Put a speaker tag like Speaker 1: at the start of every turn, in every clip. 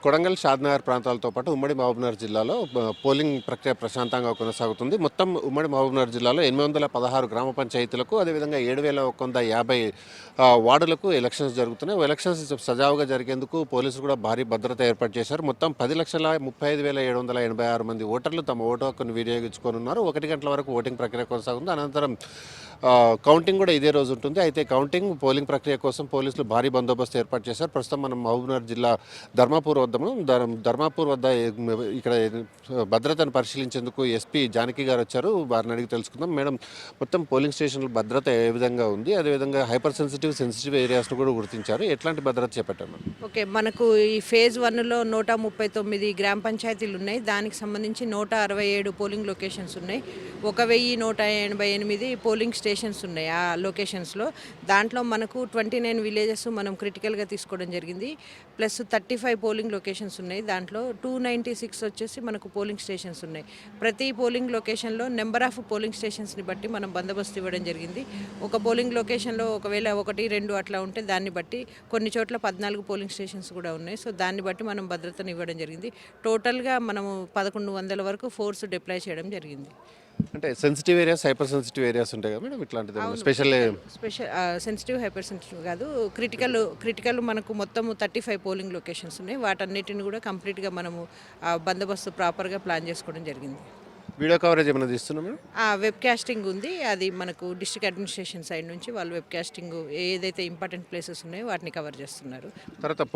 Speaker 1: కొడంగల్, షాద్నగర్ ప్రాంతాలతో పాటు ఉమ్మడి మహబూబ్నగర్ జిల్లాలో పోలింగ్ ప్రక్రియ ప్రశాంతంగా కొనసాగుతుంది. మొత్తం ఉమ్మడి మహబూబ్నగర్ జిల్లాలో 816 గ్రామ పంచాయతీలకు, అదేవిధంగా 7,150 వార్డులకు ఎలక్షన్స్ జరుగుతున్నాయి. ఎలక్షన్స్ సజావుగా జరిగేందుకు పోలీసులు కూడా భారీ భద్రత ఏర్పాటు చేశారు. మొత్తం 10,35,786 మంది ఓటర్లు తమ ఓటు హక్కును వినియోగించుకోనున్నారు. 1 గంటల వరకు ఓటింగ్ ప్రక్రియ కొనసాగుతుంది. అనంతరం కౌంటింగ్ కూడా ఇదే రోజు ఉంటుంది. అయితే పోలింగ్ ప్రక్రియ కోసం పోలీసులు భారీ బందోబస్తు ఏర్పాటు చేశారు. ప్రస్తుతం మనం మహబూబ్నగర్ జిల్లా ధర్మాపూర్ వద్ద ఇక్కడ భద్రతను పరిశీలించేందుకు ఎస్పీ జానకి గారు వచ్చారు. వారిని అడిగి తెలుసుకుందాం. మేడం, మొత్తం పోలింగ్ స్టేషన్ల భద్రత ఏ విధంగా ఉంది? అదేవిధంగా హైపర్ సెన్సిటివ్ ఏరియాస్ను కూడా గుర్తించారు. ఎట్లాంటి భద్రత చేపట్టారు?
Speaker 2: ఓకే, మనకు ఈ ఫేజ్ 1లో 139 గ్రామ పంచాయతీలు ఉన్నాయి. దానికి సంబంధించి 167 పోలింగ్ లొకేషన్స్ ఉన్నాయి. 1,188 పోలింగ్ స్టేషన్స్ ఉన్నాయి ఆ లొకేషన్స్లో. దాంట్లో మనకు 29 విలేజెస్ మనం క్రిటికల్గా తీసుకోవడం జరిగింది. ప్లస్ 35 పోలింగ్ లొకేషన్స్ ఉన్నాయి. దాంట్లో 296 వచ్చేసి మనకు పోలింగ్ స్టేషన్స్ ఉన్నాయి. ప్రతి పోలింగ్ లొకేషన్లో నెంబర్ ఆఫ్ పోలింగ్ స్టేషన్స్ని బట్టి మనం బందోబస్తు ఇవ్వడం జరిగింది. ఒక పోలింగ్ లొకేషన్లో ఒకవేళ 1, 2 అట్లా ఉంటే దాన్ని బట్టి కొన్ని చోట్ల 14 పోలింగ్ స్టేషన్స్ కూడా ఉన్నాయి. సో దాన్ని బట్టి మనం భద్రతను ఇవ్వడం జరిగింది. టోటల్గా మనము 1100 వరకు ఫోర్స్ డిప్లాయ్ చేయడం జరిగింది.
Speaker 1: అంటే sensitive areas, hyper sensitive areas ఉంటాయి కదా మేడం, ఇట్లాంటిది స్పెషల్
Speaker 2: సెన్సిటివ్ హైపర్ సెన్సిటివ్ కాదు, క్రిటికల్ మనకు మొత్తం 35 పోలింగ్ లొకేషన్స్ ఉన్నాయి. వాటన్నిటిని కూడా కంప్లీట్గా మనము బందోబస్తు ప్రాపర్గా ప్లాన్ చేసుకోవడం జరిగింది.
Speaker 1: వీడియో కవరేజ్ ఏమైనా తీస్తున్నాం మేడం?
Speaker 2: వెబ్ కాస్టింగ్ ఉంది. అది మనకు డిస్ట్రిక్ట్ అడ్మినిస్ట్రేషన్ సైడ్ నుంచి వాళ్ళు వెబ్ కాస్టింగ్ ఏదైతే ఇంపార్టెంట్ ప్లేసెస్ ఉన్నాయో వాటిని కవర్ చేస్తున్నారు.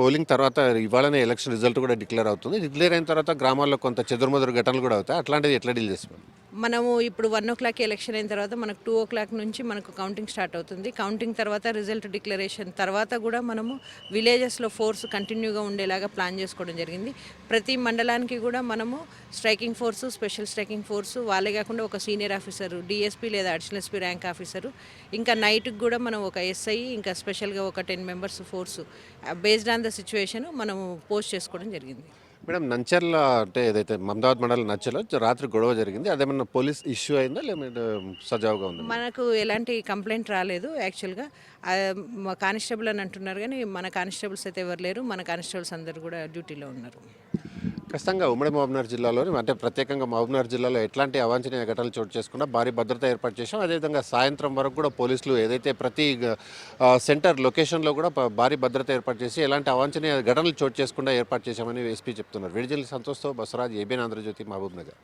Speaker 1: పోలింగ్ తర్వాత ఇవాళనే ఎలక్షన్ రిజల్ట్ కూడా డిక్లేర్ అవుతుంది. డిక్లేర్ అయిన తర్వాత గ్రామాల్లో కొంత చెదురుమదురు ఘటనలు కూడా అవుతాయి. అట్లాంటిది ఎట్లా డీల్ చేస్తున్నాం?
Speaker 2: మనము ఇప్పుడు 1 ఎలక్షన్ అయిన తర్వాత మనకు 2 నుంచి మనకు కౌంటింగ్ స్టార్ట్ అవుతుంది. కౌంటింగ్ తర్వాత రిజల్ట్ డిక్లరేషన్ తర్వాత కూడా మనము విలేజెస్లో ఫోర్స్ కంటిన్యూగా ఉండేలాగా ప్లాన్ చేసుకోవడం జరిగింది. ప్రతి మండలానికి కూడా మనము striking force, special striking force, వాళ్ళే కాకుండా ఒక సీనియర్ ఆఫీసరు, డిఎస్పీ లేదా అడిషనల్ ఎస్పీ ర్యాంక్ ఆఫీసరు, ఇంకా నైట్కి కూడా మనం ఒక ఎస్ఐ, ఇంకా స్పెషల్గా ఒక 10 members force based on the situation మనము పోస్ట్ చేసుకోవడం జరిగింది.
Speaker 1: మేడం, నంచర్ల అంటే ఏదైతే మమదాబాద్ మండలం నంచర్లో రాత్రి గొడవ జరిగింది, అదేమన్నా పోలీస్ ఇష్యూ అయిందా లేదంటే సజావుగా ఉంది?
Speaker 2: మనకు ఎలాంటి కంప్లైంట్ రాలేదు. యాక్చువల్గా మా కానిస్టేబుల్ అని అంటున్నారు, కానీ మన కానిస్టేబుల్స్ అయితే ఎవరు లేరు. మన కానిస్టేబుల్స్ అందరూ కూడా డ్యూటీలో ఉన్నారు.
Speaker 1: ఖచ్చితంగా ఉమ్మడి మహబూబ్నగర్ జిల్లాలోని, అంటే ప్రత్యేకంగా మహబూబ్నగర్ జిల్లాలో ఎట్లాంటి అవాంఛనీయ ఘటనలు చోటు చేసుకున్నా భారీ భద్రత ఏర్పాటు చేశాం. అదేవిధంగా సాయంత్రం వరకు కూడా పోలీసులు ఏదైతే ప్రతి సెంటర్ లొకేషన్లో కూడా భారీ భద్రత ఏర్పాటు చేసి ఎలాంటి అవాంఛనీయ ఘటనలు చోటు చేసుకుండా ఏర్పాటు చేశామని ఎస్పీ చెప్తున్నారు. విడిజల్ సంతోష్తో బసవరాజ్, ఏబిఎన్ ఆంధ్రజ్యోతి, మహబూబ్నగర్.